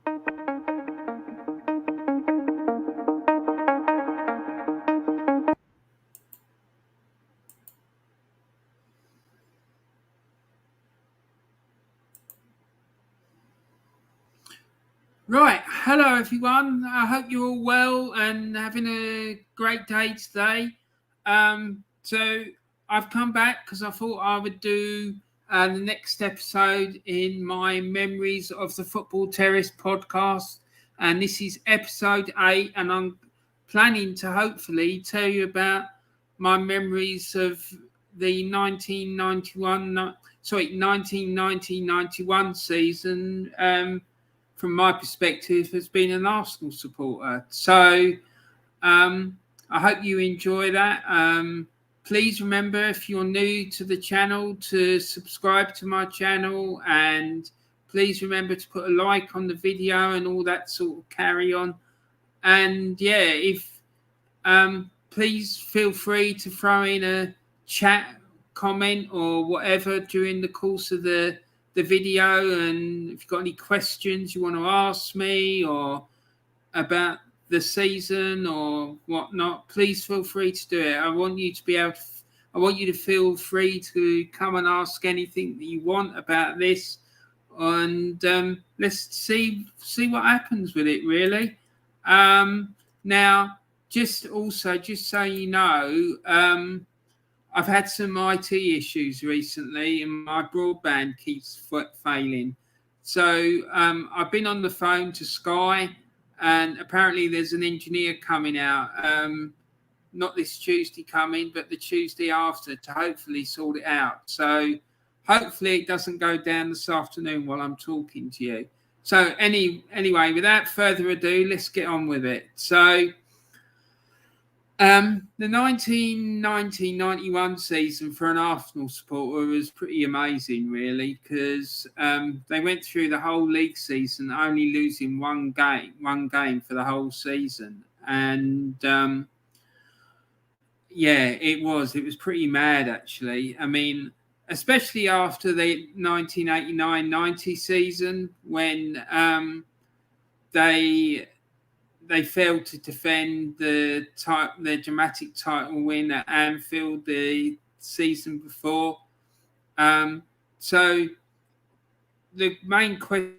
Right, hello everyone. I hope you're all well and having a great day today. So I've come back because I thought I would do the next episode in my Memories of the Football Terrace podcast, and this is episode 8, and I'm planning to hopefully tell you about my memories of the 1990-91 season. From my perspective, has been an Arsenal supporter. So I hope you enjoy that. Please remember, if you're new to the channel, to subscribe to my channel, and please remember to put a like on the video and all that sort of carry on. And yeah, if please feel free to throw in a chat comment or whatever during the course of the video, and if you've got any questions you want to ask me or about the season or whatnot, please feel free to do it. I want you to feel free to come and ask anything that you want about this, and let's see what happens with it, really. Now, just so you know, I've had some IT issues recently and my broadband keeps failing. So I've been on the phone to Sky, and apparently there's an engineer coming out, not this Tuesday coming, but the Tuesday after, to hopefully sort it out. So hopefully it doesn't go down this afternoon while I'm talking to you. So anyway, without further ado, let's get on with it. So the 1990-91 season for an Arsenal supporter was pretty amazing, really, because they went through the whole league season only losing one game for the whole season. And yeah, it was pretty mad, actually. I mean, especially after the 1989-90 season, when they failed to defend the dramatic title win at Anfield the season before. So the main question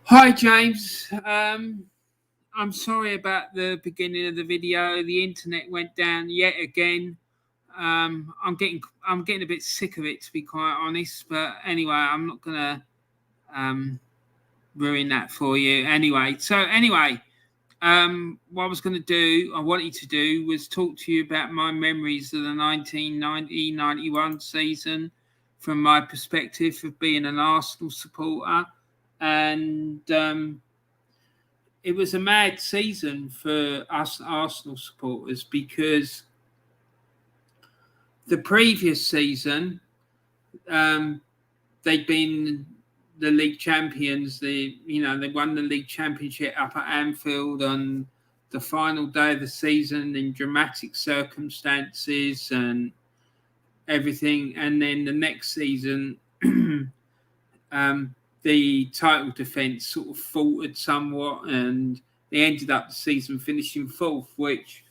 Hi, James. I'm sorry about the beginning of the video. The internet went down yet again. I'm getting a bit sick of it, to be quite honest. But anyway, I'm not gonna um, ruin that for you. Anyway, what I was gonna do, I wanted to do, was talk to you about my memories of the 1990-91 season from my perspective of being an Arsenal supporter, and it was a mad season for us Arsenal supporters because the previous season, they'd been the league champions. They won the league championship up at Anfield on the final day of the season in dramatic circumstances and everything. And then the next season, the title defence sort of faltered somewhat, and they ended up the season finishing fourth, which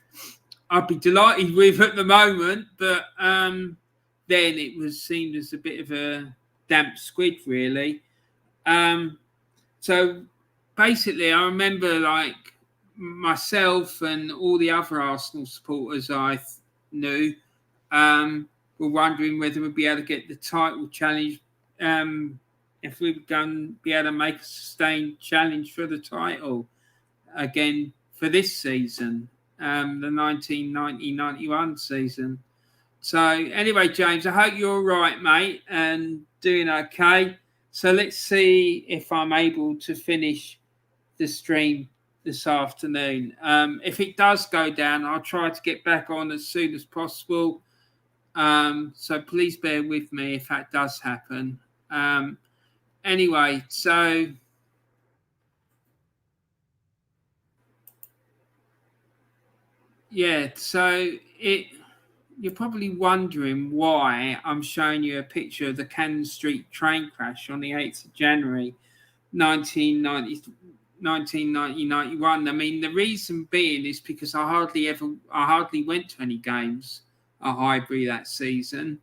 I'd be delighted with at the moment. But then it was seen as a bit of a damp squid, really. So basically, I remember like myself and all the other Arsenal supporters I knew were wondering whether we'd be able to get the title challenge. If we were going to be able to make a sustained challenge for the title again for this season, the 1990-91 season. So anyway, James, I hope you're all right, mate, and doing okay. So let's see if I'm able to finish the stream this afternoon. If it does go down, I'll try to get back on as soon as possible. So please bear with me if that does happen. Anyway, so yeah, so you're probably wondering why I'm showing you a picture of the Cannon Street train crash on the 8th of January, 1991. I mean, the reason being is because I hardly went to any games at Highbury that season.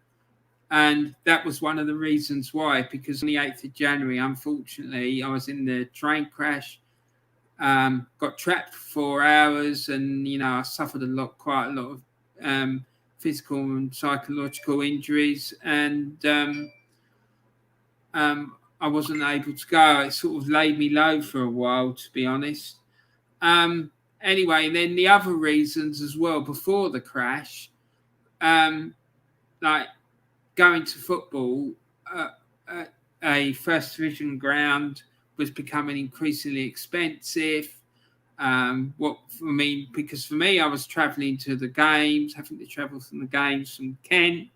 And that was one of the reasons why, because on the 8th of January, unfortunately, I was in the train crash, got trapped for 4 hours, and, I suffered quite a lot of physical and psychological injuries, and I wasn't able to go. It sort of laid me low for a while, to be honest. Anyway, then the other reasons as well before the crash, like going to football at a first division ground was becoming increasingly expensive. Because for me, I was travelling to the games, having to travel from the games from Kent,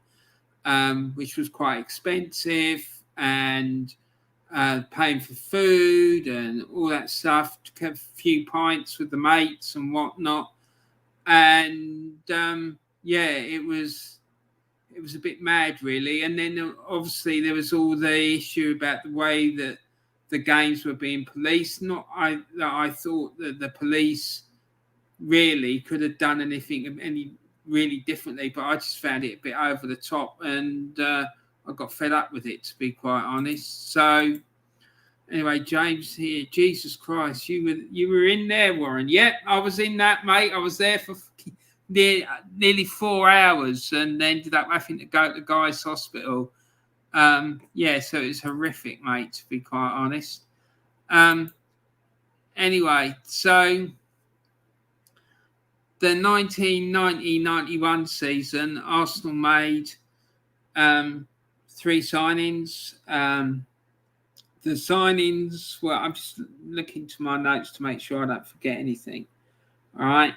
which was quite expensive, and paying for food and all that stuff, to have a few pints with the mates and whatnot. And it was a bit mad, really. And then obviously there was all the issue about the way that the games were being policed. Not that I thought that the police really could have done anything any really differently, but I just found it a bit over the top, and I got fed up with it, to be quite honest. So anyway, James here. Jesus Christ, you were in there, Warren. Yep, I was in that, mate. I was there for nearly 4 hours, and ended up having to go to Guy's Hospital. So it's horrific, mate, to be quite honest. Anyway, so the 1990-91 season, Arsenal made 3 signings. The signings were, I'm just looking to my notes to make sure I don't forget anything. All right.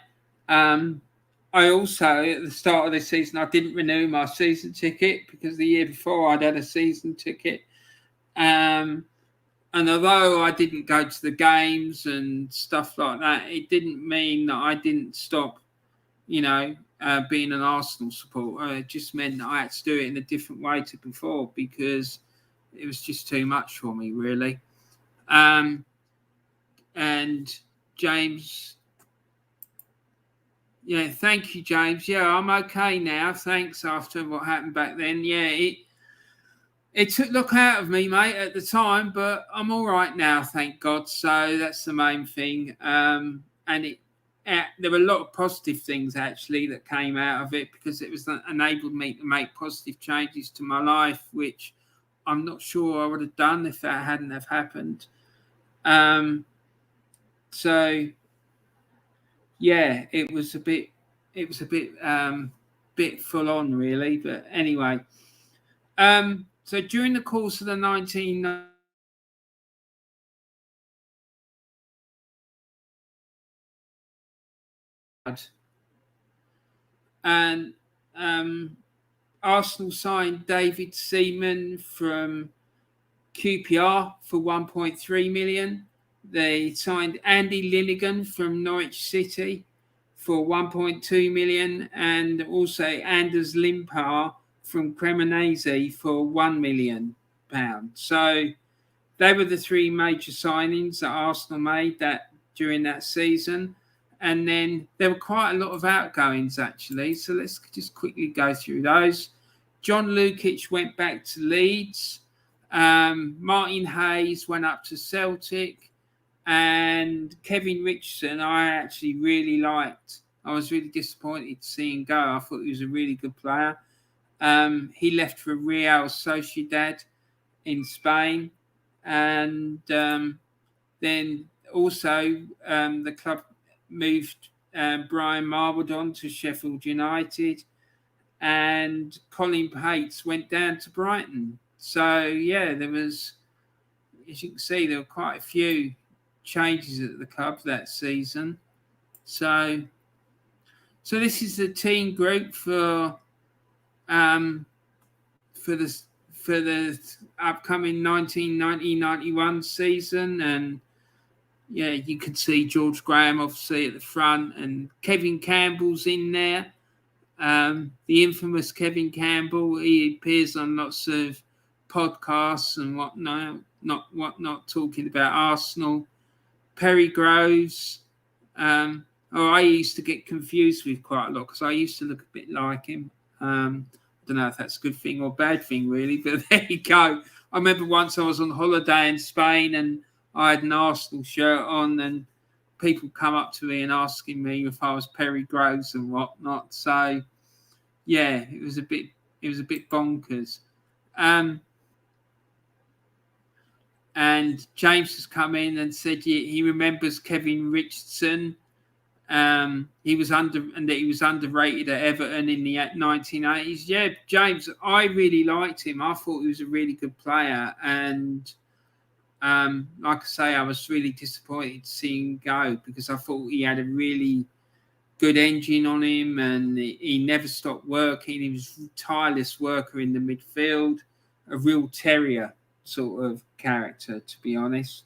I also, at the start of this season, I didn't renew my season ticket because the year before I'd had a season ticket. And although I didn't go to the games and stuff like that, it didn't mean that I didn't stop, being an Arsenal supporter. It just meant that I had to do it in a different way to before, because it was just too much for me, really. And James... Yeah, thank you, James. Yeah, I'm okay now. Thanks, after what happened back then. Yeah, It took look out of me, mate, at the time, but I'm all right now, thank God. So that's the main thing. And there were a lot of positive things actually that came out of it because it was enabled me to make positive changes to my life, which I'm not sure I would have done if that hadn't have happened. So yeah, it was a bit full on really, but anyway. So during the course of the 1990s, and Arsenal signed David Seaman from QPR for 1.3 million. They signed Andy Linnigan from Norwich City for 1.2 million, and also Anders Limpar from Cremonese for £1 million. So they were the three major signings that Arsenal made that during that season. And then there were quite a lot of outgoings, actually. So let's just quickly go through those. John Lukic went back to Leeds. Martin Hayes went up to Celtic. And Kevin Richton, I actually really liked. I was really disappointed to see him go. I thought he was a really good player. He left for Real Sociedad in Spain. And then also the club moved Brian Marbledon to Sheffield United, and Colin Pates went down to Brighton. So yeah, there was, as you can see, there were quite a few changes at the club that season. So this is the team group um, for the for the upcoming 1990-91 season, and yeah, you can see George Graham obviously at the front, and Kevin Campbell's in there. The infamous Kevin Campbell. He appears on lots of podcasts and whatnot, talking about Arsenal. Perry Groves. I used to get confused with quite a lot because I used to look a bit like him. I don't know if that's a good thing or bad thing, really, but there you go. I remember once I was on holiday in Spain and I had an Arsenal shirt on, and people come up to me and asking me if I was Perry Groves and whatnot. So yeah, it was a bit bonkers. And James has come in and said he remembers Kevin Richton. He was underrated at Everton in the 1980s. Yeah, James, I really liked him. I thought he was a really good player, and like I say, I was really disappointed to see him go because I thought he had a really good engine on him, and he never stopped working. He was a tireless worker in the midfield, a real terrier sort of character, to be honest.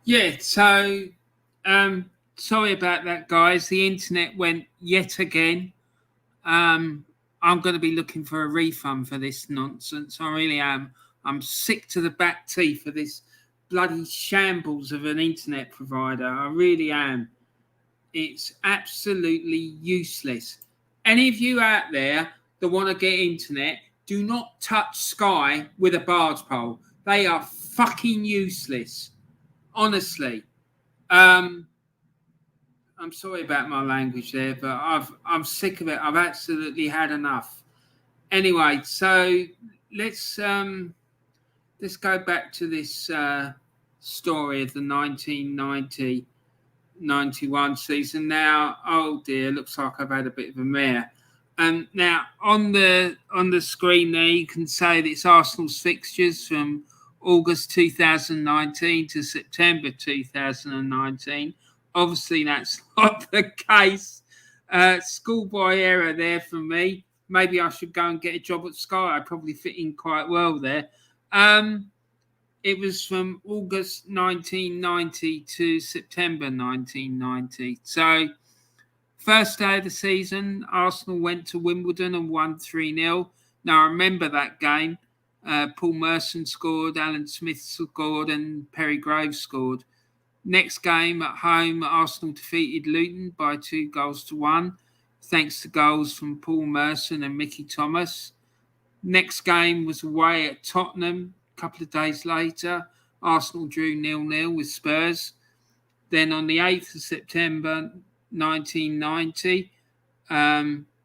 Yeah, so sorry about that, guys. The internet went yet again. I'm going to be looking for a refund for this nonsense. I really am. I'm sick to the back teeth of this bloody shambles of an internet provider. I really am. It's absolutely useless. Any of you out there that want to get internet, do not touch Sky with a barge pole. They are fucking useless. Honestly. Um, I'm sorry about my language there, but I'm sick of it. I've absolutely had enough. Anyway, so let's go back to this story of the 1990-91 season. Now, oh dear, looks like I've had a bit of a mare. Now on the screen there, you can say that it's Arsenal's fixtures from August 2019 to September 2019. Obviously, that's not the case. Schoolboy error there for me. Maybe I should go and get a job at Sky. I probably fit in quite well there. It was from August 1990 to September 1990. So, first day of the season, Arsenal went to Wimbledon and won 3-0. Now, I remember that game. Paul Merson scored, Alan Smith scored, and Perry Graves scored. Next game at home, Arsenal defeated Luton by 2-1, thanks to goals from Paul Merson and Mickey Thomas. Next game was away at Tottenham. A couple of days later, Arsenal drew 0-0 with Spurs. Then on the 8th of September 1990,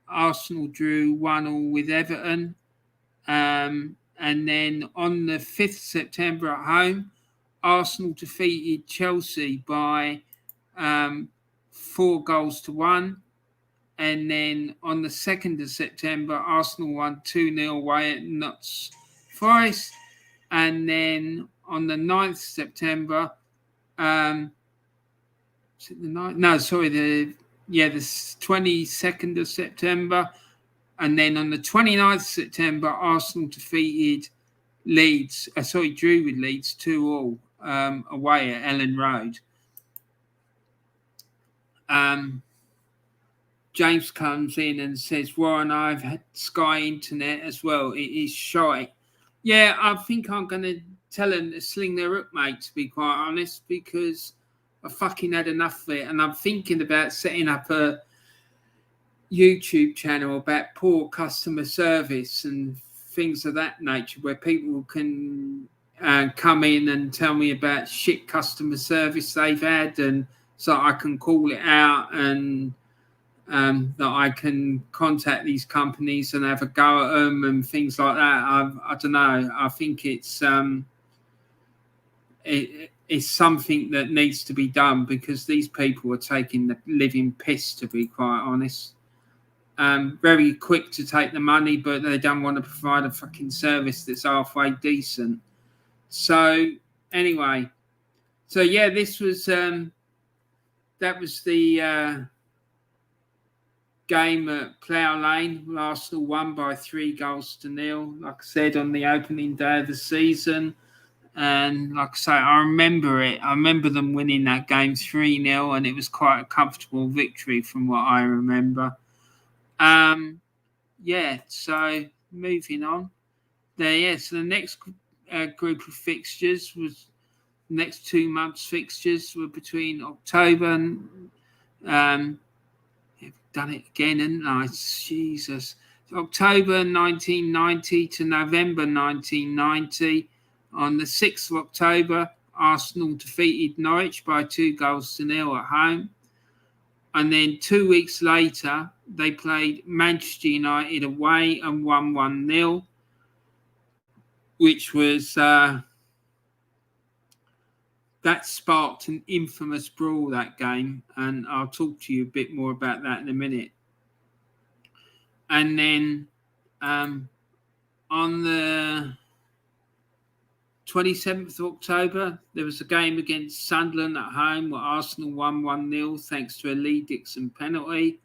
Arsenal drew 1-1 with Everton. And then on the 5th of September at home, Arsenal defeated Chelsea by 4-1. And then on the 2nd of September, Arsenal won 2-0 away at Notts Forest. And then on the 9th of September, the 22nd of September. And then on the 29th of September, Arsenal defeated drew with Leeds 2-2 away at Ellen Road. James comes in and says, Warren, I've had Sky Internet as well. It is shite. Yeah, I think I'm going to tell them to sling their hook, mate, to be quite honest, because I fucking had enough of it. And I'm thinking about setting up a YouTube channel about poor customer service and things of that nature, where people can come in and tell me about shit customer service they've had, and so I can call it out, and that I can contact these companies and have a go at them and things like that. I don't know. I think it's something that needs to be done, because these people are taking the living piss, to be quite honest. Very quick to take the money, but they don't want to provide a fucking service that's halfway decent. So anyway, so yeah, this was that was the game at Plough Lane. Arsenal won by 3-0. Like I said, on the opening day of the season. And like I say, I remember it. I remember them winning that game 3-0, and it was quite a comfortable victory from what I remember. So moving on. So the next group of fixtures was next 2 months' fixtures were between October and done it again, haven't I? Jesus. October 1990 to November 1990. On the 6th of October, Arsenal defeated Norwich by 2-0 at home. And then 2 weeks later, they played Manchester United away and won 1-0, which was that sparked an infamous brawl, that game, and I'll talk to you a bit more about that in a minute. And then on the 27th of October, there was a game against Sunderland at home where Arsenal won 1-0 thanks to a Lee Dixon penalty.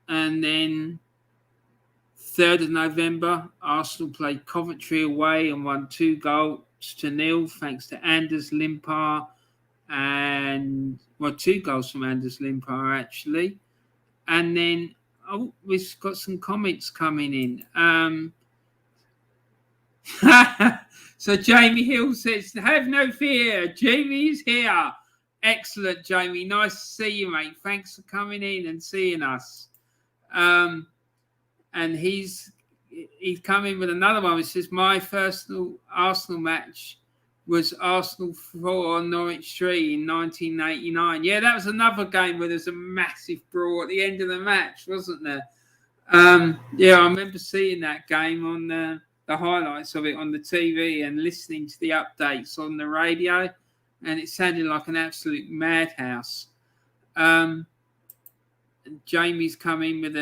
And then 3rd of November, Arsenal played Coventry away and won 2-0 thanks to Anders Limpar and 2 goals from Anders Limpar actually. And then we've got some comments coming in. So Jamie Hill says, "Have no fear, Jamie's here." Excellent, Jamie. Nice to see you, mate. Thanks for coming in and seeing us. And he's come in with another one. It says, "My first Arsenal match was Arsenal 4, Norwich 3 in 1989. Yeah, that was another game where there's a massive brawl at the end of the match, wasn't there? Yeah, I remember seeing that game on the highlights of it on the TV and listening to the updates on the radio, and it sounded like an absolute madhouse. Jamie's come in with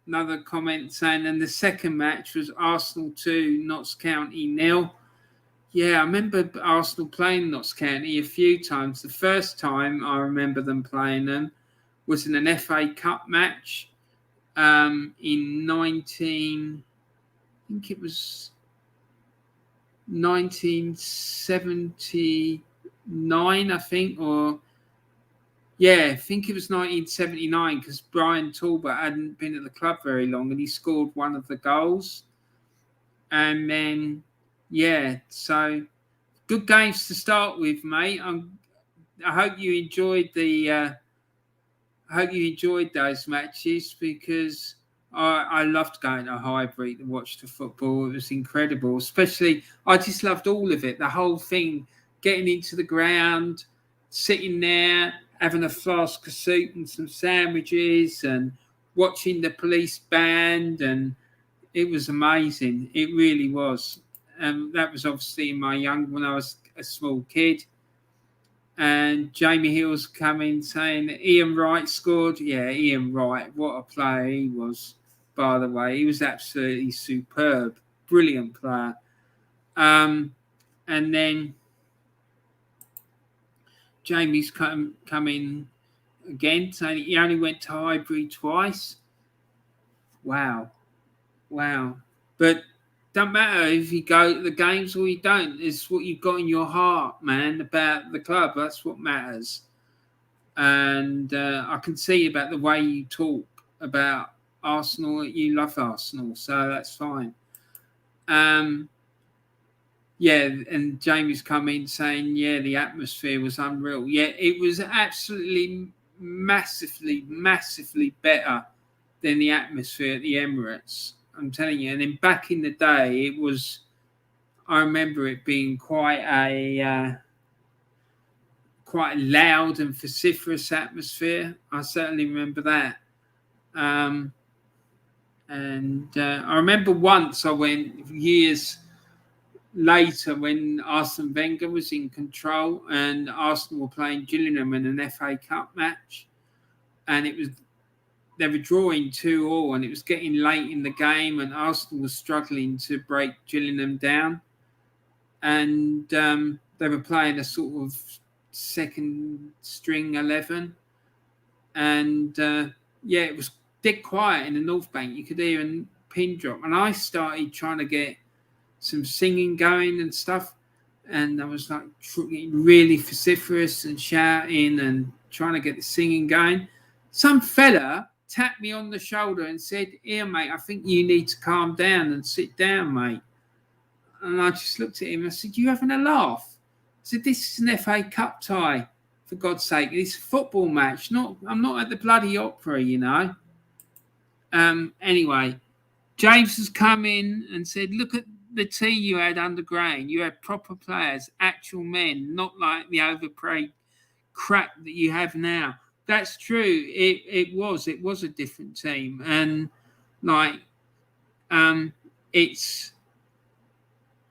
another comment saying, and the second match was Arsenal 2, Notts County 0. Yeah, I remember Arsenal playing Notts County a few times. The first time I remember them playing them was in an FA Cup match in 1979, I think, or yeah, I think it was 1979 because Brian Talbot hadn't been at the club very long and he scored one of the goals. And then, yeah, so good games to start with, mate. I hope you enjoyed those matches because I loved going to Highbury to watch the football. It was incredible, especially I just loved all of it, the whole thing, getting into the ground, sitting there, having a flask of soup and some sandwiches and watching the police band, and it was amazing. It really was. That was obviously when I was a small kid. And Jamie Hill's coming saying Ian Wright scored. Yeah, Ian Wright, what a player he was, by the way. He was absolutely superb. Brilliant player. And then Jamie's come in again saying he only went to Highbury twice. Wow. But don't matter if you go to the games or you don't. It's what you've got in your heart, man, about the club. That's what matters. And I can see about the way you talk about Arsenal. You love Arsenal, so that's fine. Yeah, and Jamie's come in saying, yeah, the atmosphere was unreal. Yeah, it was absolutely massively better than the atmosphere at the Emirates. I'm telling you. And then back in the day, I remember it being quite a loud and vociferous atmosphere. I certainly remember that. And I remember once I went years later when Arsene Wenger was in control and Arsenal were playing Gillingham in an FA Cup match, and they were drawing 2-2 and it was getting late in the game and Arsenal was struggling to break Gillingham down, and they were playing a sort of second string 11, and it was dead quiet in the North Bank. You could hear a pin drop, and I started trying to get some singing going and stuff, and I was like really vociferous and shouting and trying to get the singing going. Some fella tapped me on the shoulder and said, "Here, mate, I think you need to calm down and sit down, mate." And I just looked at him and I said, "You having a laugh?" I said, "This is an FA Cup tie, for God's sake. It's a football match. I'm not at the bloody opera, you know." Anyway, James has come in and said, "Look at the team you had underground. You had proper players, actual men, not like the overpaid crap that you have now." That's true. It was a different team, and like it's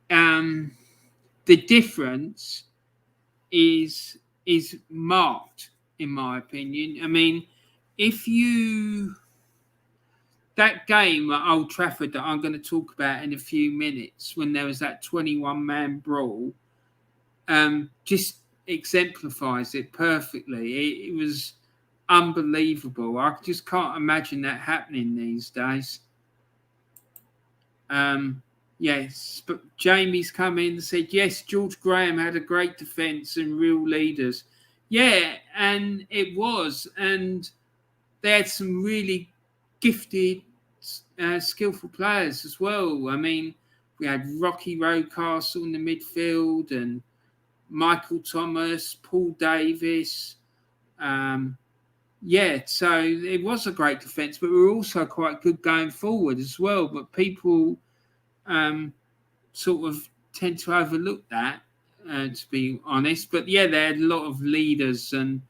the difference is marked, in my opinion. I mean, that game at Old Trafford that I'm going to talk about in a few minutes, when there was that 21-man brawl, just exemplifies it perfectly. It was unbelievable. I just can't imagine that happening these days. Yes, but Jamie's come in and said, yes, George Graham had a great defence and real leaders. Yeah, and it was. And they had some really gifted, skillful players as well. I mean, we had Rocky Rocastle in the midfield and Michael Thomas, Paul Davis. Yeah, so it was a great defence, but we were also quite good going forward as well. But people sort of tend to overlook that, to be honest. But yeah, they had a lot of leaders, and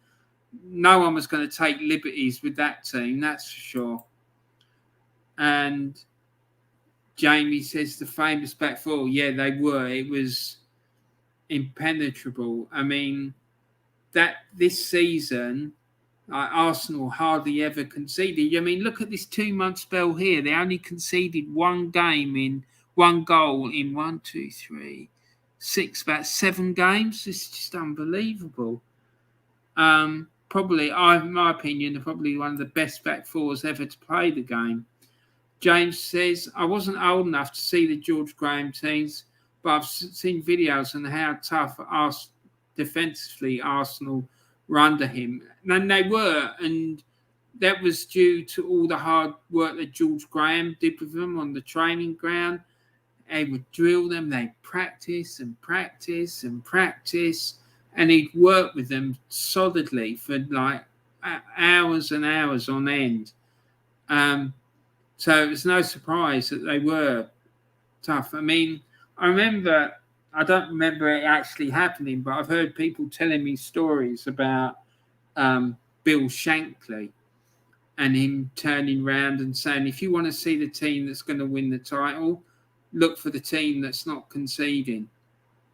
no one was going to take liberties with that team, that's for sure. And Jamie says the famous back four. Yeah, they were. It was impenetrable. I mean, that this season, Arsenal hardly ever conceded. I mean, look at this 2-month spell here. They only conceded one goal in 1, 2, 3, 6, about 7 games. It's just unbelievable. Probably, in my opinion, probably one of the best back fours ever to play the game. James says, I wasn't old enough to see the George Graham teams, but I've seen videos on how tough defensively Arsenal were under him. And they were, and that was due to all the hard work that George Graham did with them on the training ground. They would drill them, they'd practice and practice and practice, and he'd work with them solidly for like hours and hours on end. So it was no surprise that they were tough. I mean, I don't remember it actually happening, but I've heard people telling me stories about Bill Shankly and him turning around and saying, if you want to see the team that's going to win the title, look for the team that's not conceding.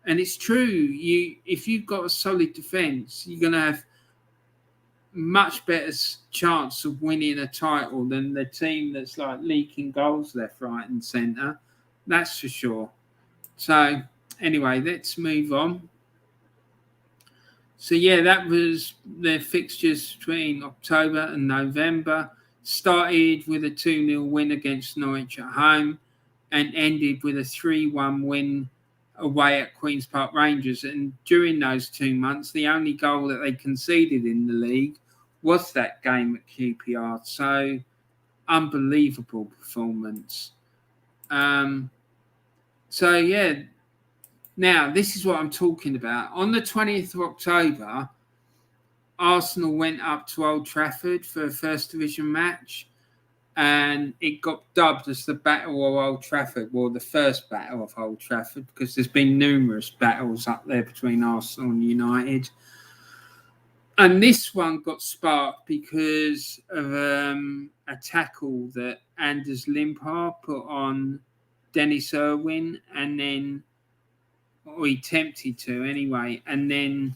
And it's true. If you've got a solid defence, you're going to have much better chance of winning a title than the team that's like leaking goals left, right, and centre. That's for sure. So anyway, let's move on. So yeah, that was their fixtures between October and November. Started with a 2-0 win against Norwich at home and ended with a 3-1 win away at Queen's Park Rangers. And during those 2 months, the only goal that they conceded in the league was that game at QPR. So unbelievable performance. So yeah, now this is what I'm talking about. On the 20th of October, Arsenal went up to Old Trafford for a First Division match, and it got dubbed as the Battle of Old Trafford, well, the first Battle of Old Trafford, because there's been numerous battles up there between Arsenal and United. And this one got sparked because of a tackle that Anders Limpar put on Dennis Irwin, and then, or he attempted to anyway, and then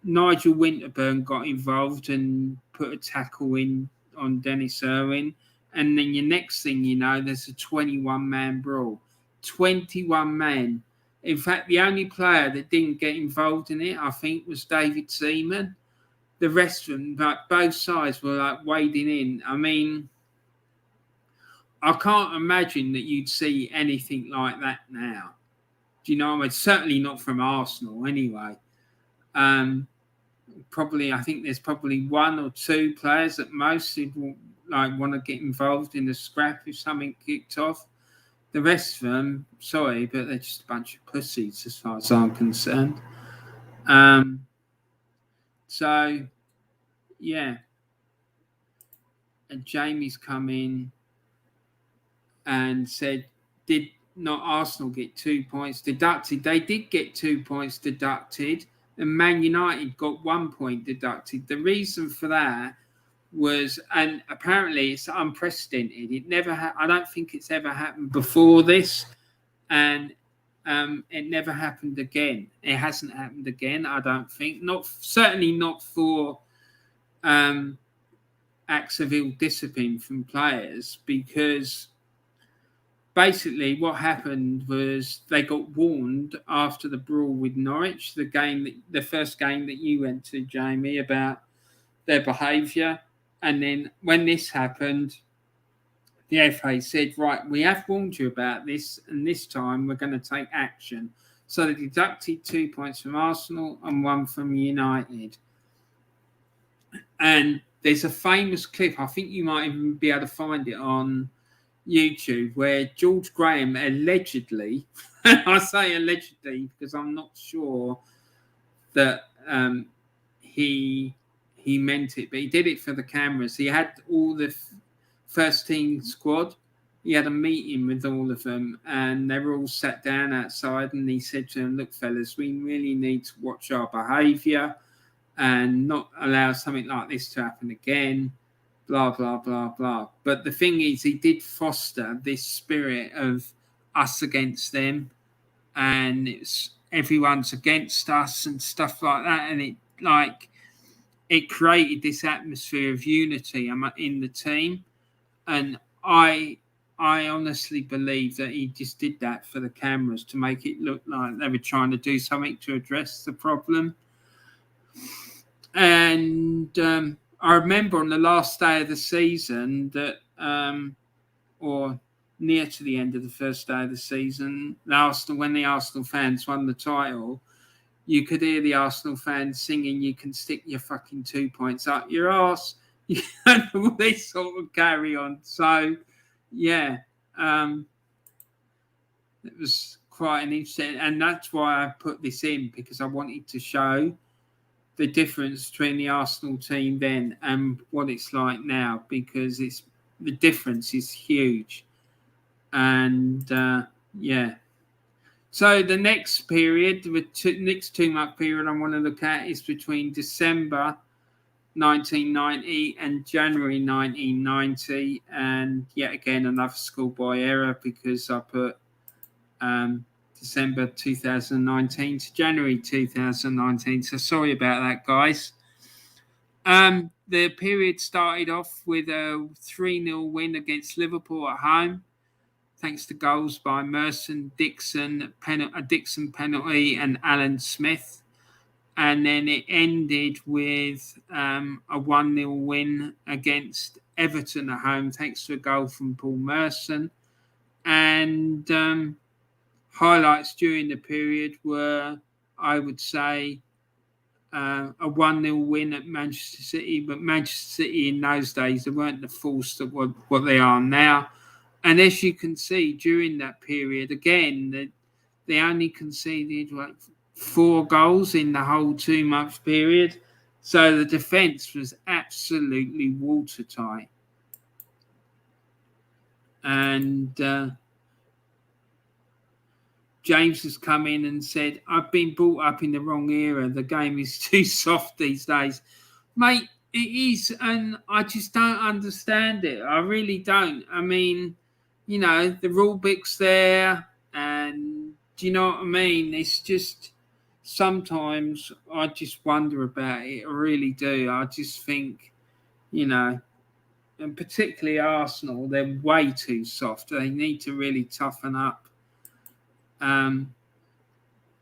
Nigel Winterburn got involved and put a tackle in on Dennis Irwin. And then your next thing you know, there's a 21-man brawl. 21 men. In fact, the only player that didn't get involved in it, I think, was David Seaman. The rest of them, like both sides, were like wading in. I mean, I can't imagine that you'd see anything like that now. Do you know what I mean? Certainly not from Arsenal, anyway. Probably, I think there's probably 1 or 2 players at most who want to get involved in a scrap if something kicked off. The rest of them, sorry, but they're just a bunch of pussies as far as I'm concerned. So, yeah. And Jamie's come in and said, did not Arsenal get 2 points deducted? They did get 2 points deducted, and Man United got 1 point deducted. The reason for that was, and apparently it's unprecedented. It never I don't think it's ever happened before this, and it never happened again. It hasn't happened again, I don't think. Certainly not for acts of ill discipline from players, because basically what happened was they got warned after the brawl with Norwich, the first game that you went to, Jamie, about their behaviour. And then when this happened, the FA said, right, we have warned you about this, and this time we're going to take action. So they deducted 2 points from Arsenal and 1 from United. And there's a famous clip, I think you might even be able to find it on YouTube, where George Graham allegedly, I say allegedly because I'm not sure that he meant it, but he did it for the cameras. He had all the first team squad. He had a meeting with all of them, and they were all sat down outside. And he said to them, "Look, fellas, we really need to watch our behaviour and not allow something like this to happen again." Blah blah blah blah. But the thing is, he did foster this spirit of us against them, and it's everyone's against us and stuff like that, and it created this atmosphere of unity in the team. And I honestly believe that he just did that for the cameras to make it look like they were trying to do something to address the problem. And I remember on the last day of the season that, or near to the end of the first day of the season, when the Arsenal fans won the title, you could hear the Arsenal fans singing, "You can stick your fucking 2 points up your arse." And all this sort of carry on. So, yeah, it was quite an interesting, and that's why I put this in, because I wanted to show the difference between the Arsenal team then and what it's like now, because the difference is huge. And yeah. So the next period, the next 2 month period I want to look at is between December 1990 and January 1990, and yet again another schoolboy error because I put December 2019 to January 2019. So sorry about that, guys. The period started off with a 3-0 win against Liverpool at home, thanks to goals by Merson, Dixon, a Dixon penalty, and Alan Smith. And then it ended with a 1-0 win against Everton at home, thanks to a goal from Paul Merson. And highlights during the period were, I would say, a 1-0 win at Manchester City. But Manchester City in those days, they weren't the force that what they are now. And as you can see, during that period, again, they only conceded 4 goals in the whole 2 month period. So the defence was absolutely watertight. And James has come in and said, "I've been brought up in the wrong era. The game is too soft these days." Mate, it is, and I just don't understand it. I really don't. I mean, the rule book's there, and do you know what I mean? It's just, sometimes I just wonder about it. I really do. I just think, and particularly Arsenal, they're way too soft. They need to really toughen up.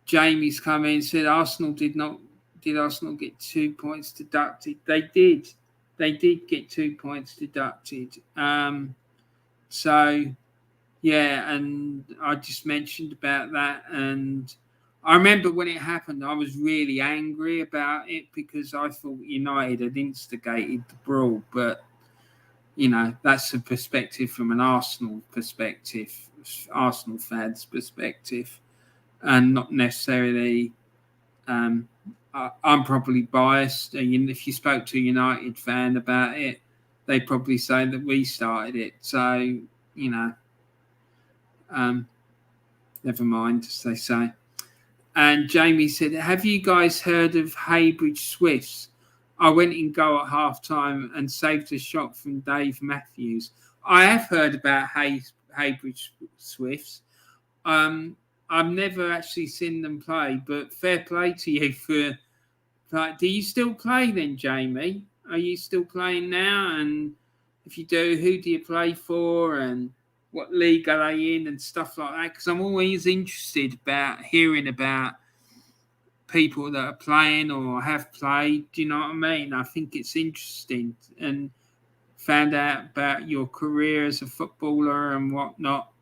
Jamie's come in and said did Arsenal get 2 points deducted? They did. They did get 2 points deducted. So, yeah, and I just mentioned about that. And I remember when it happened, I was really angry about it because I thought United had instigated the brawl. But, that's a perspective from an Arsenal fans' perspective, and not necessarily... I'm probably biased. If you spoke to a United fan about it, they'd probably say that we started it. So, never mind, as they say. And Jamie said, "Have you guys heard of Haybridge Swifts? I went in goal at half-time and saved a shot from Dave Matthews." I have heard about Haybridge Swifts. I've never actually seen them play, but fair play to you for... Do you still play then, Jamie? Are you still playing now? And if you do, who do you play for? And what league are they in and stuff like that? Because I'm always interested about hearing about people that are playing or have played. Do you know what I mean? I think it's interesting, and found out about your career as a footballer and whatnot.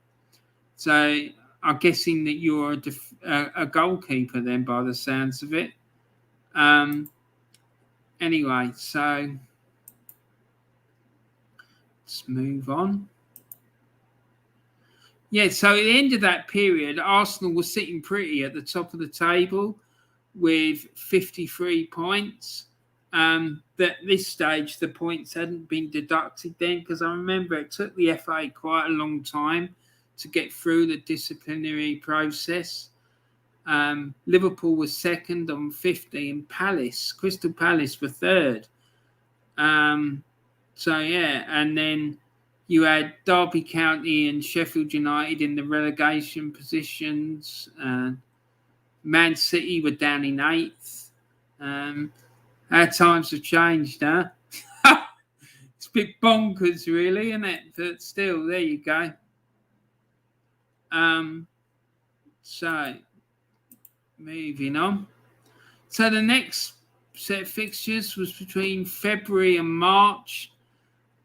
So I'm guessing that you're a goalkeeper then, by the sounds of it. Anyway, so let's move on. Yeah, so at the end of that period, Arsenal was sitting pretty at the top of the table with 53 points. At this stage, the points hadn't been deducted then, because I remember it took the FA quite a long time to get through the disciplinary process. Liverpool was second on 50, and Crystal Palace were third. So, yeah, and then you had Derby County and Sheffield United in the relegation positions. Man City were down in 8th. Our times have changed, huh? It's a bit bonkers, really, isn't it? But still, there you go. So, moving on. So the next set of fixtures was between February and March.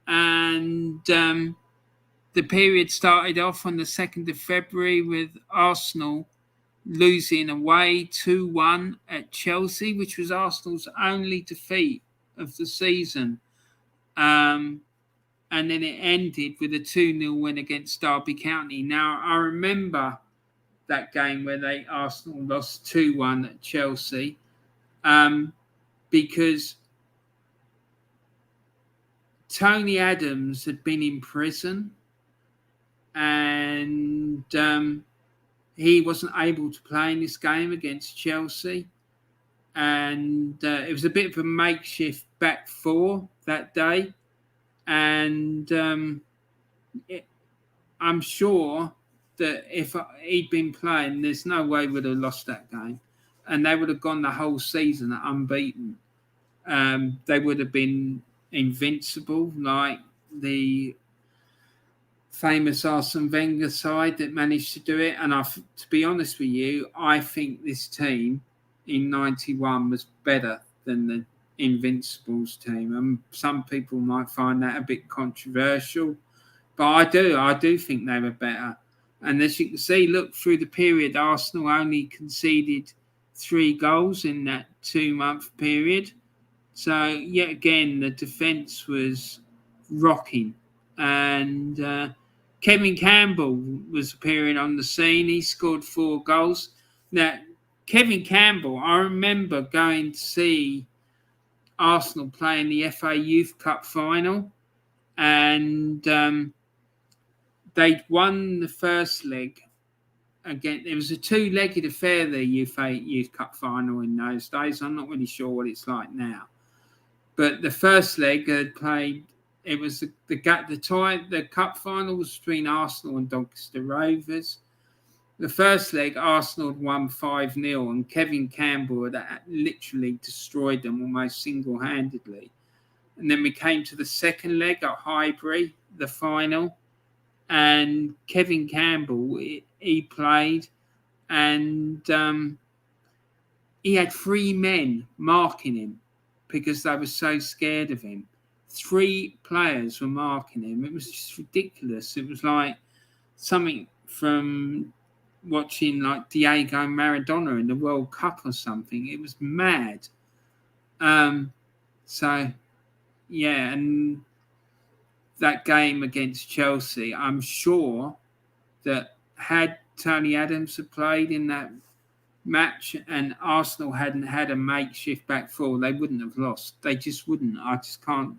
And the period started off on the 2nd of February with Arsenal losing away 2-1 at Chelsea, which was Arsenal's only defeat of the season. And then it ended with a 2-0 win against Derby County. Now, I remember that game where Arsenal lost 2-1 at Chelsea because Tony Adams had been in prison and he wasn't able to play in this game against Chelsea. And it was a bit of a makeshift back four that day. And I'm sure that if he'd been playing, there's no way we'd have lost that game. And they would have gone the whole season unbeaten. They would have been invincible, like the famous Arsene Wenger side that managed to do it. And to be honest with you, I think this team in 91 was better than the Invincibles team. And some people might find that a bit controversial, but I do think they were better. And as you can see, look, through the period, Arsenal only conceded 3 goals in that 2-month period. So, yet again, the defence was rocking. And Kevin Campbell was appearing on the scene. He scored 4 goals. Now, Kevin Campbell, I remember going to see Arsenal play in the FA Youth Cup final. And they'd won the first leg. Again, it was a 2-legged affair, the FA Youth Cup final in those days. I'm not really sure what it's like now. But the first leg had played, it was the cup final was between Arsenal and Doncaster Rovers. The first leg, Arsenal had won 5-0, and Kevin Campbell had literally destroyed them almost single-handedly. And then we came to the second leg at Highbury, the final, and Kevin Campbell, he played, and he had 3 men marking him because they were so scared of him. 3 players were marking him. It was just ridiculous. It was like something from watching like Diego Maradona in the World Cup or something. It was mad. So, yeah, and that game against Chelsea, I'm sure that had Tony Adams had played in that match and Arsenal hadn't had a makeshift back four, they wouldn't have lost. They just wouldn't. I just can't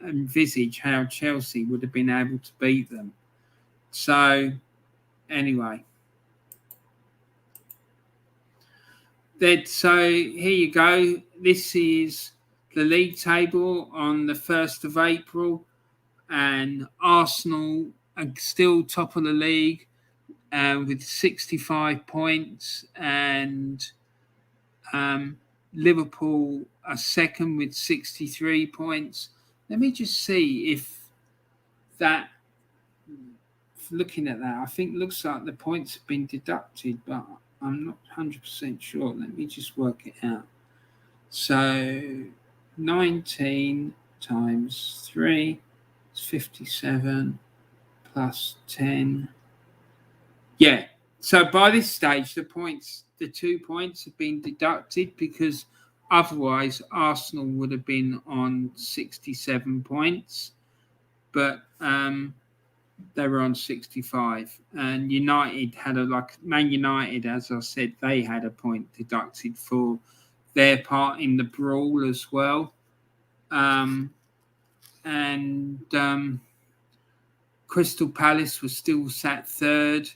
envisage how Chelsea would have been able to beat them. So, anyway. So, here you go. This is the league table on the 1st of April. And Arsenal are still top of the league with 65 points. And Liverpool are second with 63 points. Let me just see if that, looking at that, I think it looks like the points have been deducted, but I'm not 100% sure. Let me just work it out. So 19 times 3 is 57 plus 10. Yeah, So by this stage, the 2 points have been deducted because otherwise Arsenal would have been on 67 points, but they were on 65. And United had Man United, as I said, they had a point deducted for their part in the brawl as well. Crystal Palace was still sat third,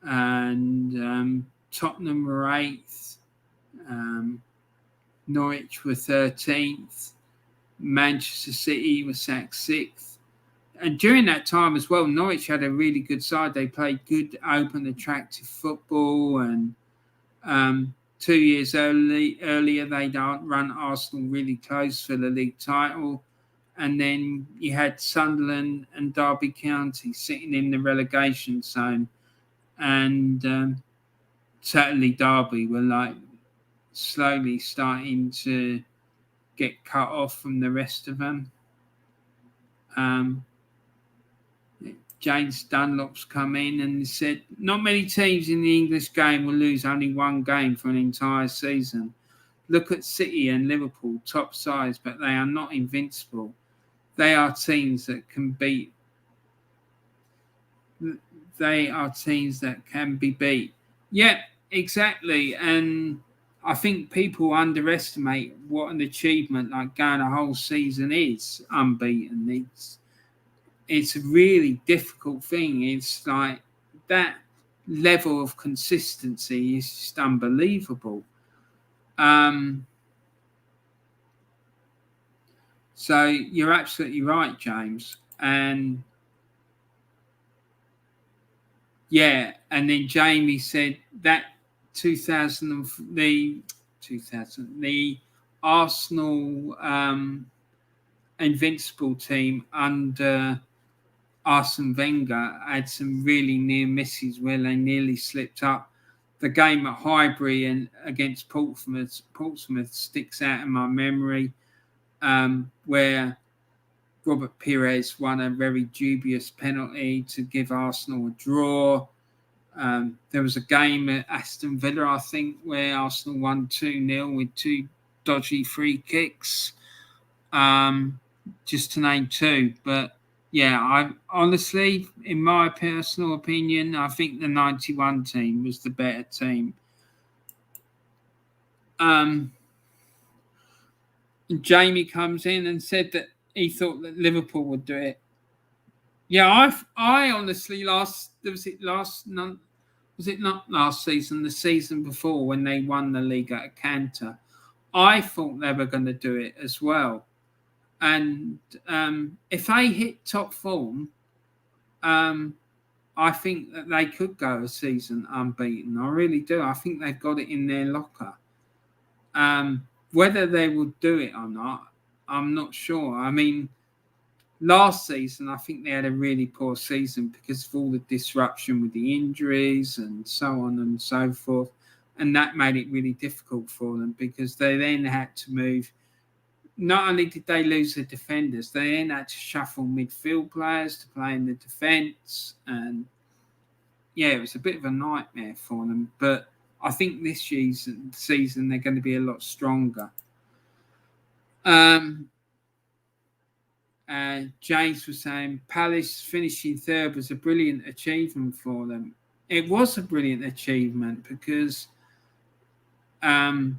and Tottenham were eighth, Norwich were 13th, Manchester City was sat sixth. And during that time as well, Norwich had a really good side. They played good, open, attractive football, and 2 years earlier they'd run Arsenal really close for the league title. And then you had Sunderland and Derby County sitting in the relegation zone, and certainly Derby were slowly starting to get cut off from the rest of them. James Dunlop's come in and said, not many teams in the English game will lose only one game for an entire season. Look at City and Liverpool, top sides, but they are not invincible. They are teams that can beat. They are teams that can be beat. Yeah, exactly. And I think people underestimate what an achievement like going a whole season is unbeaten. It's a really difficult thing. It's like that level of consistency is just unbelievable. So you're absolutely right, James. And yeah, and then Jamie said that the Arsenal Invincible team under Arsene Wenger had some really near misses where they nearly slipped up. The game at Highbury and against Portsmouth sticks out in my memory, where Robert Pires won a very dubious penalty to give Arsenal a draw. There was a game at Aston Villa, I think, where Arsenal won 2-0 with two dodgy free kicks, just to name two. But yeah, I honestly, in my personal opinion, I think the 91 team was the better team. Jamie comes in and said that he thought that Liverpool would do it. Yeah, I honestly was it not last season, the season before when they won the league at a canter, I thought they were going to do it as well. And if they hit top form, I think that they could go a season unbeaten. I really do. I think they've got it in their locker. Whether they will do it or not, I'm not sure. I mean, last season, I think they had a really poor season because of all the disruption with the injuries and so on and so forth. And that made it really difficult for them because they then had to move. Not only did they lose the defenders, they then had to shuffle midfield players to play in the defence. And yeah, it was a bit of a nightmare for them. But I think this season they're going to be a lot stronger. James was saying Palace finishing third was a brilliant achievement for them. It was a brilliant achievement because they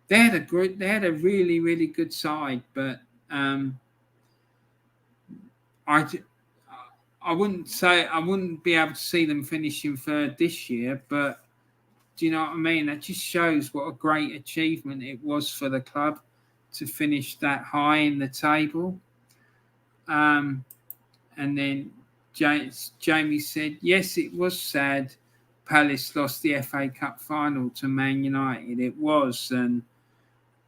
had a really, really good side, but I wouldn't be able to see them finishing third this year. But do you know what I mean? That just shows what a great achievement it was for the club to finish that high in the table. And then Jamie said, yes, it was sad Palace lost the FA Cup final to Man United. It was. And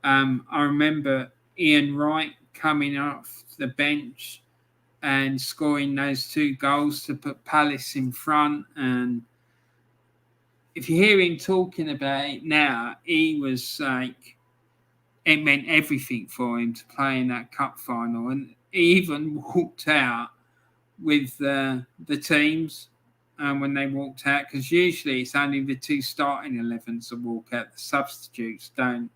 I remember Ian Wright coming off the bench and scoring those 2 goals to put Palace in front. And if you hear him talking about it now, he was like, it meant everything for him to play in that cup final. And he even walked out with the teams when they walked out, because usually it's only the two starting 11s that walk out. The substitutes don't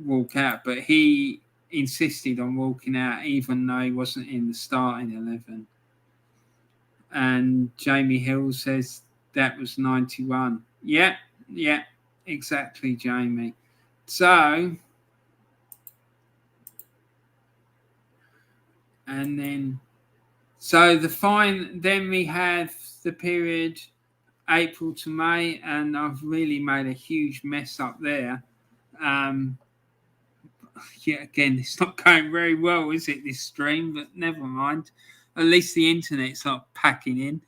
walk out, but he insisted on walking out even though he wasn't in the starting 11. And Jamie Hill says that was 91. Yeah, exactly, Jamie. So, and then, so then we have the period April to May, and I've really made a huge mess up there. Yeah, again, it's not going very well, is it, this stream? But never mind. At least the internet's not packing in.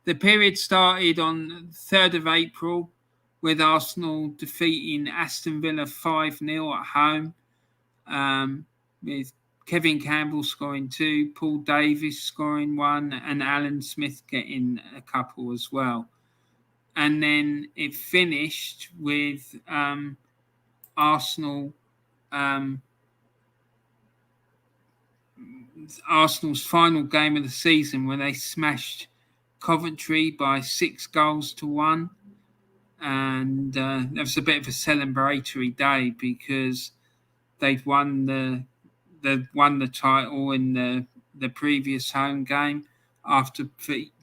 The period started on 3rd of April with Arsenal defeating Aston Villa 5-0 at home, with Kevin Campbell scoring 2, Paul Davis scoring 1, and Alan Smith getting a couple as well. And then it finished with Arsenal's final game of the season when they smashed Coventry by 6-1, and that was a bit of a celebratory day because they'd won the title in the previous home game after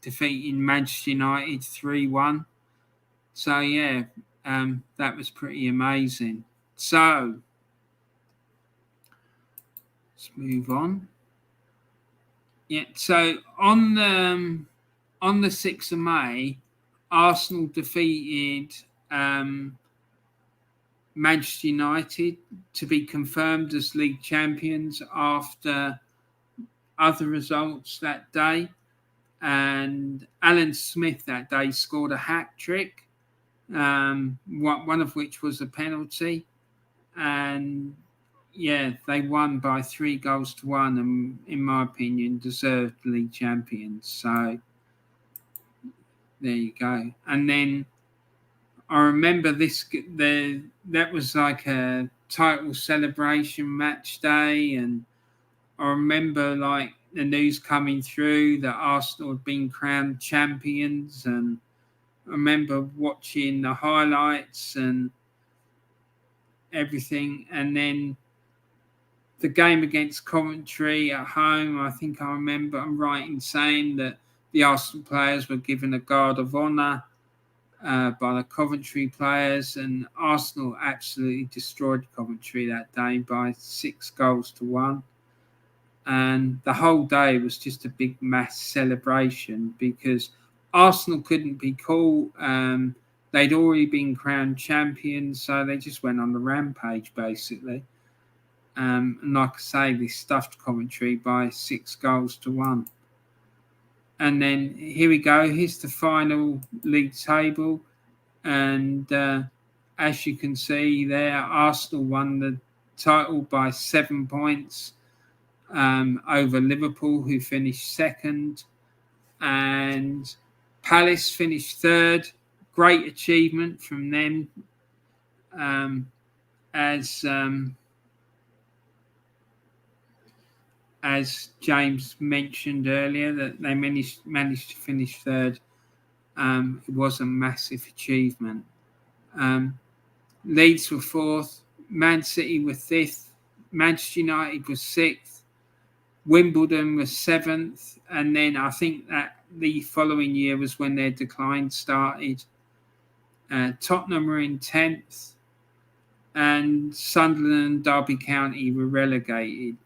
defeating Manchester United 3-1. So yeah, that was pretty amazing. So let's move on. Yeah, so on the 6th of May, Arsenal defeated Manchester United to be confirmed as league champions after other results that day. And Alan Smith that day scored a hat-trick, one of which was a penalty. And yeah, they won by 3-1, and in my opinion, deserved league champions. So there you go. And then I remember that was like a title celebration match day, and I remember like the news coming through that Arsenal had been crowned champions, and I remember watching the highlights and everything. And then the game against Coventry at home, I think I remember I'm right in saying that the Arsenal players were given a guard of honour by the Coventry players, and Arsenal absolutely destroyed Coventry that day by 6-1. And the whole day was just a big mass celebration because Arsenal couldn't be cool. They'd already been crowned champions, so they just went on the rampage, basically. And like I say, they stuffed Coventry by 6-1. And then here we go. Here's the final league table. And as you can see there, Arsenal won the title by 7 points over Liverpool, who finished second. And Palace finished third. Great achievement from them. As James mentioned earlier, that they managed to finish third. It was a massive achievement. Leeds were fourth. Man City were fifth. Manchester United was sixth. Wimbledon was seventh. And then I think that the following year was when their decline started. Tottenham were in 10th. And Sunderland and Derby County were relegated.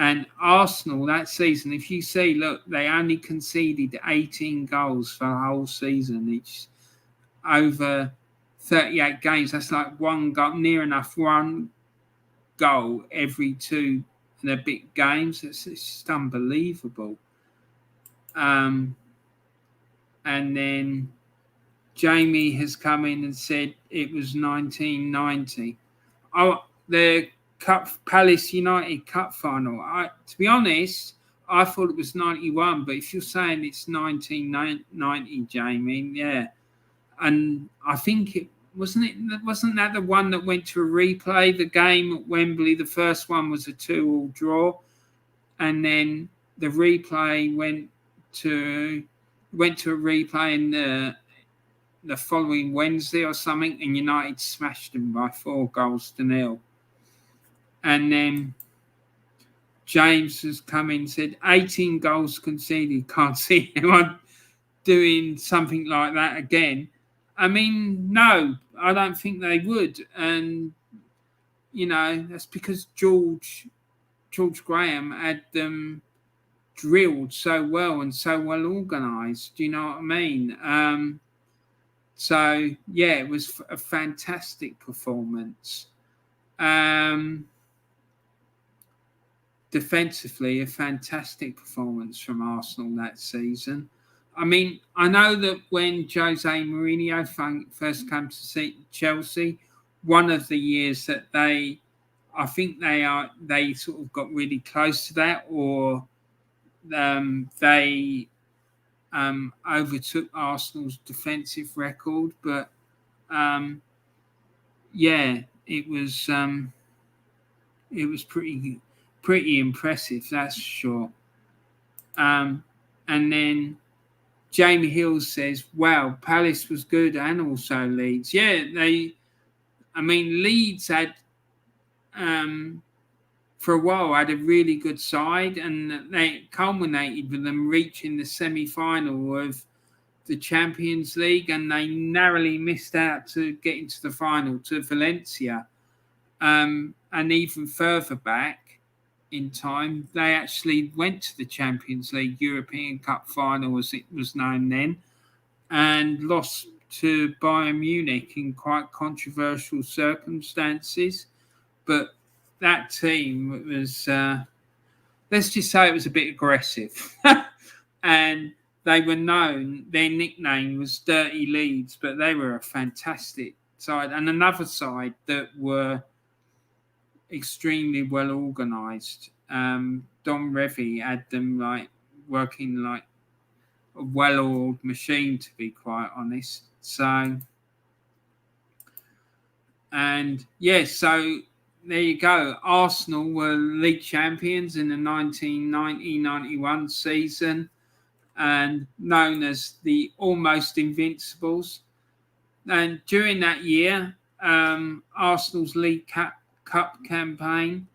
And Arsenal that season, if you see, look, they only conceded 18 goals for the whole season. It's over 38 games. That's like one goal, near enough one goal every 2 and a bit games. It's just unbelievable. And then Jamie has come in and said it was 1990. Oh, the Palace United Cup final. To be honest, I thought it was 91, but if you're saying it's 1990, Jamie, yeah. And I think wasn't that the one that went to a replay, the game at Wembley? The first one was a 2-2 draw, and then the replay went went to a replay in the following Wednesday or something, and United smashed them by 4-0. And then James has come in and said 18 goals conceded. Can't see anyone doing something like that again. I mean, no, I don't think they would. And, that's because George Graham had them drilled so well and so well organised. Do you know what I mean? So, yeah, it was a fantastic performance. Defensively, a fantastic performance from Arsenal that season. I mean, I know that when Jose Mourinho first came to see Chelsea, one of the years that they sort of got really close to that, or they overtook Arsenal's defensive record. But it was pretty impressive, that's for sure. And then Jamie Hill says, wow, Palace was good and also Leeds. Yeah, Leeds had, for a while, had a really good side, and they culminated with them reaching the semi-final of the Champions League, and they narrowly missed out to get into the final to Valencia. And even further back in time, they actually went to the Champions League European Cup final, as it was known then, and lost to Bayern Munich in quite controversial circumstances. But that team was, let's just say it was a bit aggressive. And they were known, their nickname was Dirty Leeds, but they were a fantastic side. And another side that were extremely well organised. Don Revie had them working like a well-oiled machine, to be quite honest. So there you go. Arsenal were league champions in the 1990-91 season, and known as the Almost Invincibles. And during that year, Arsenal's League Cup campaign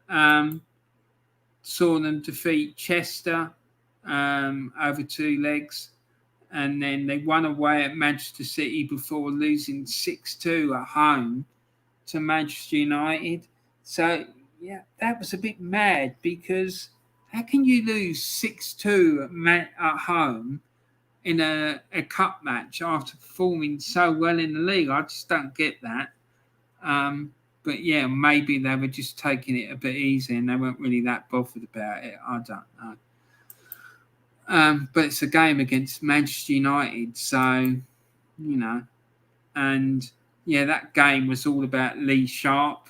saw them defeat Chester over 2 legs, and then they won away at Manchester City before losing 6-2 at home to Manchester United. So yeah, that was a bit mad, because how can you lose 6-2 at home in a cup match after performing so well in the league? I just don't get that. But yeah, maybe they were just taking it a bit easy and they weren't really that bothered about it. I don't know. But it's a game against Manchester United, so, and yeah, that game was all about Lee Sharp.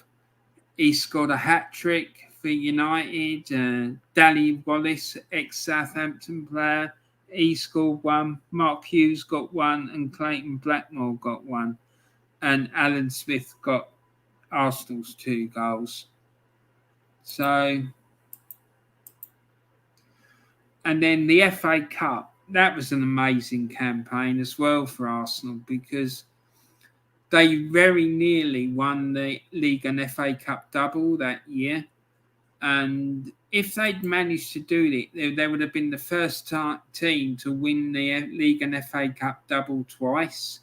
He scored a hat-trick for United. Dally Wallace, ex-Southampton player, he scored 1. Mark Hughes got 1, and Clayton Blackmore got 1. And Alan Smith got Arsenal's 2 goals. So, and then the FA Cup, that was an amazing campaign as well for Arsenal, because they very nearly won the League and FA Cup double that year. And if they'd managed to do it, they would have been the first team to win the League and FA Cup double twice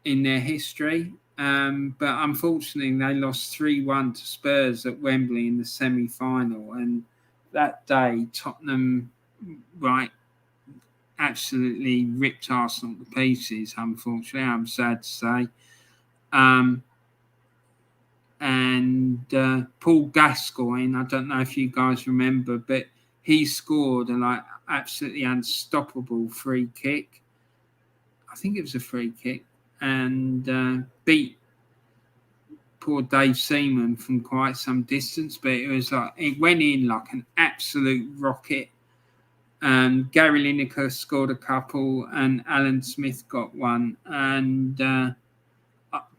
in their history. But unfortunately, they lost 3-1 to Spurs at Wembley in the semi-final. And that day, Tottenham, absolutely ripped Arsenal to pieces, unfortunately, I'm sad to say. And Paul Gascoigne, I don't know if you guys remember, but he scored an absolutely unstoppable free kick. I think it was a free kick. And beat poor Dave Seaman from quite some distance, but it went in like an absolute rocket. Gary Lineker scored a couple, and Alan Smith got 1. And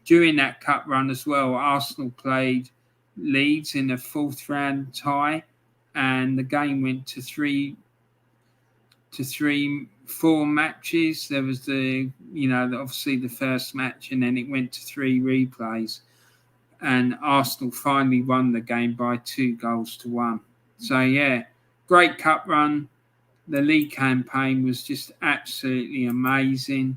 during that cup run as well, Arsenal played Leeds in a 4th round tie, and the game went to to 4 matches. There was obviously the first match, and then it went to 3 replays. And Arsenal finally won the game by 2-1. So, yeah, great cup run. The league campaign was just absolutely amazing.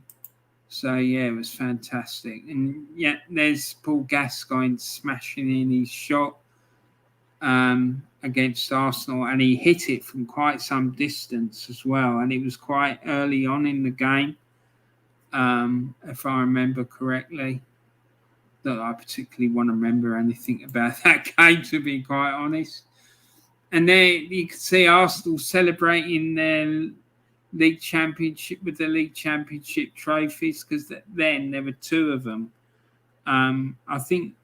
So, yeah, it was fantastic. And, yeah, there's Paul Gascoigne smashing in his shot against Arsenal. And he hit it from quite some distance as well. And it was quite early on in the game, if I remember correctly. Not that I particularly want to remember anything about that game, to be quite honest. And there you can see Arsenal celebrating their league championship with the league championship trophies, because then there were 2 of them. I think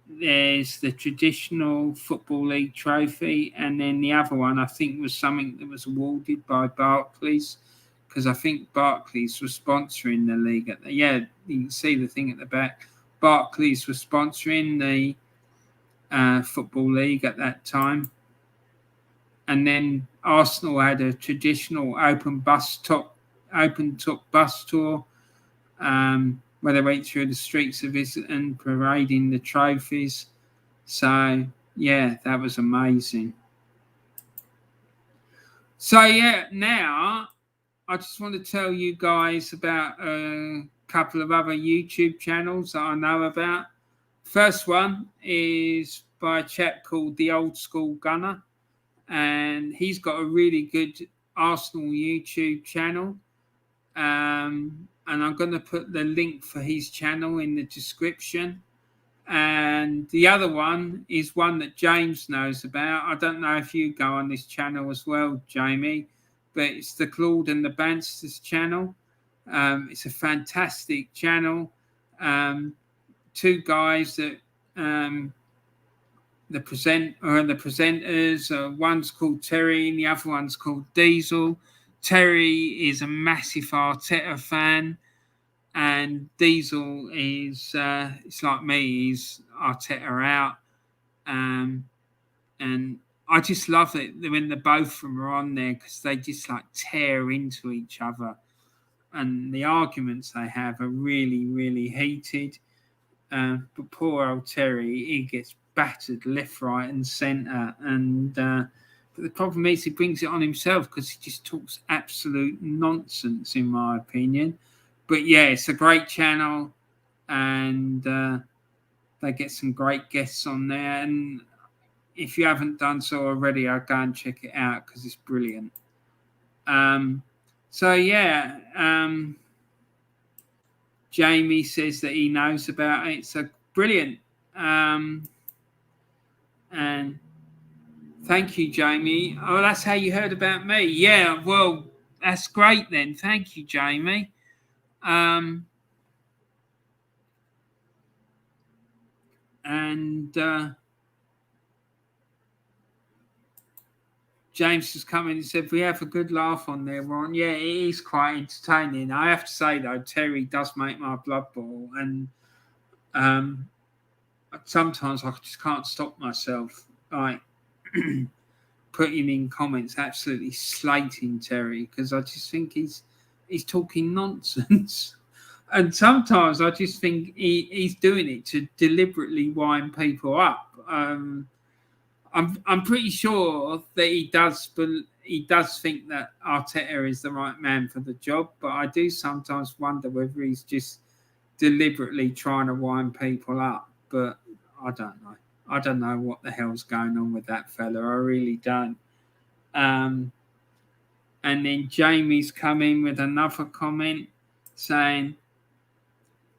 there's the traditional Football League trophy, and then the other one I think was something that was awarded by Barclays, because I think Barclays was sponsoring the league. You can see the thing at the back. Barclays was sponsoring the Football League at that time. And then Arsenal had a traditional open top bus tour where they went through the streets of Richton parading the trophies. So, yeah, that was amazing. So, yeah, now I just want to tell you guys about a couple of other YouTube channels that I know about. First one is by a chap called The Old School Gunner, and he's got a really good Arsenal YouTube channel. And I'm going to put the link for his channel in the description. And the other one is one that James knows about. I don't know if you go on this channel as well, Jamie, but it's the Claude and the Bansta's channel. It's a fantastic channel. 2 guys that the presenters. One's called Terry and the other one's called Diesel. Terry is a massive Arteta fan, and Diesel is it's like me, he's Arteta out. And I just love it when the both of them are on there, because they just like tear into each other, and the arguments they have are really, really heated. But poor old Terry, he gets battered left, right, and centre. And but the problem is he brings it on himself, because he just talks absolute nonsense, in my opinion. But yeah, it's a great channel, and they get some great guests on there. And if you haven't done so already, I'll go and check it out, because it's brilliant. So yeah, Jamie says that he knows about it. So brilliant. And thank you, Jamie. Oh, that's how you heard about me. Yeah, well, that's great then. Thank you, Jamie. James has come in and said, we have a good laugh on there, Ron. Yeah, it is quite entertaining. I have to say, though, Terry does make my blood boil. And sometimes I just can't stop myself, like, putting in comments, absolutely slating Terry, because I just think he's talking nonsense. And sometimes I just think he's doing it to deliberately wind people up. I'm pretty sure that he does think that Arteta is the right man for the job, but I do sometimes wonder whether he's just deliberately trying to wind people up. But I don't know. I don't know what the hell's going on with that fella. I really don't. And then Jamie's come in with another comment saying,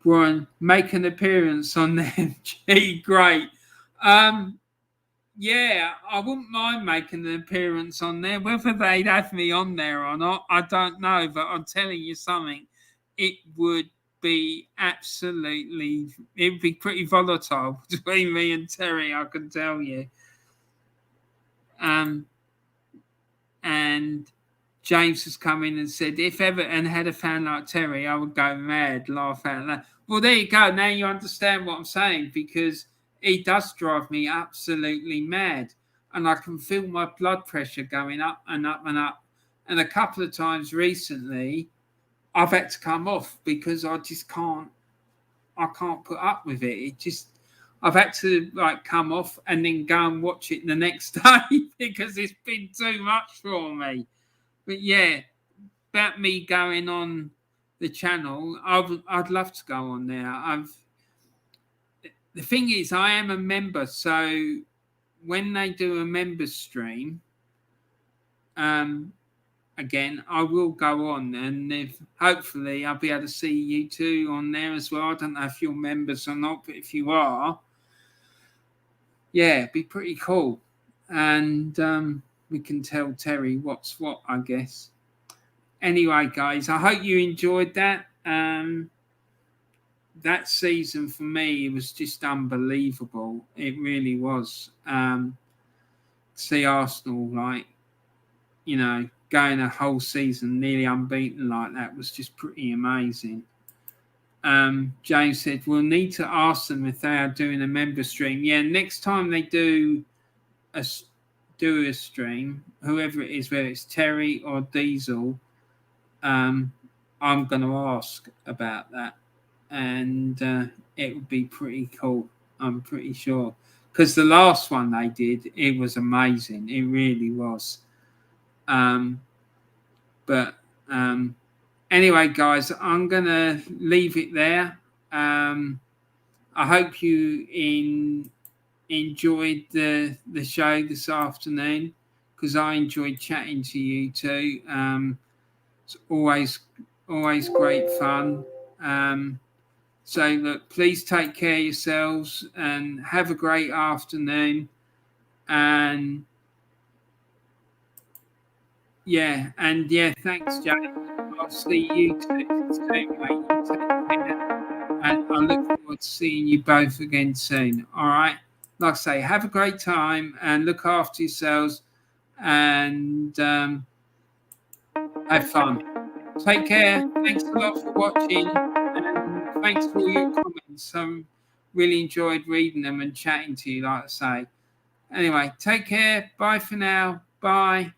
Brian, make an appearance on them. Gee, great. Yeah, I wouldn't mind making an appearance on there. Whether they'd have me on there or not, I don't know. But I'm telling you something, it would be pretty volatile between me and Terry, I can tell you. And James has come in and said, if Everton had a fan like Terry, I would go mad, laugh out loud. Well, there you go. Now you understand what I'm saying, because he does drive me absolutely mad. And I can feel my blood pressure going up and up and up. And a couple of times recently, I've had to come off because I just can't. I can't put up with it. It just. I've had to like come off and then go and watch it the next day because it's been too much for me. But yeah, about me going on the channel, I'd love to go on there. The thing is, I am a member, so when they do a member stream, again, I will go on, and if hopefully I'll be able to see you two on there as well. I don't know if you're members or not, but if you are, yeah, it'd be pretty cool, and we can tell Terry what's what, I guess. Anyway, guys, I hope you enjoyed that. That season for me, it was just unbelievable. It really was. See Arsenal, like, you know, going a whole season nearly unbeaten like that was just pretty amazing. James said, we'll need to ask them if they are doing a member stream. Yeah, next time they do a stream, whoever it is, whether it's Terry or Diesel, I'm going to ask about that. And it would be pretty cool, I'm pretty sure. Because the last one they did, it was amazing. It really was. But anyway, guys, I'm going to leave it there. I hope you enjoyed the show this afternoon, because I enjoyed chatting to you too. It's always great fun. So look, please take care of yourselves and have a great afternoon. And yeah, thanks, Jay. I'll see you soon, mate. You take care. And I look forward to seeing you both again soon. All right. Like I say, have a great time and look after yourselves, and have fun. Take care. Thanks a lot for watching, and thanks for all your comments. I really enjoyed reading them and chatting to you, like I say. Anyway, take care. Bye for now. Bye.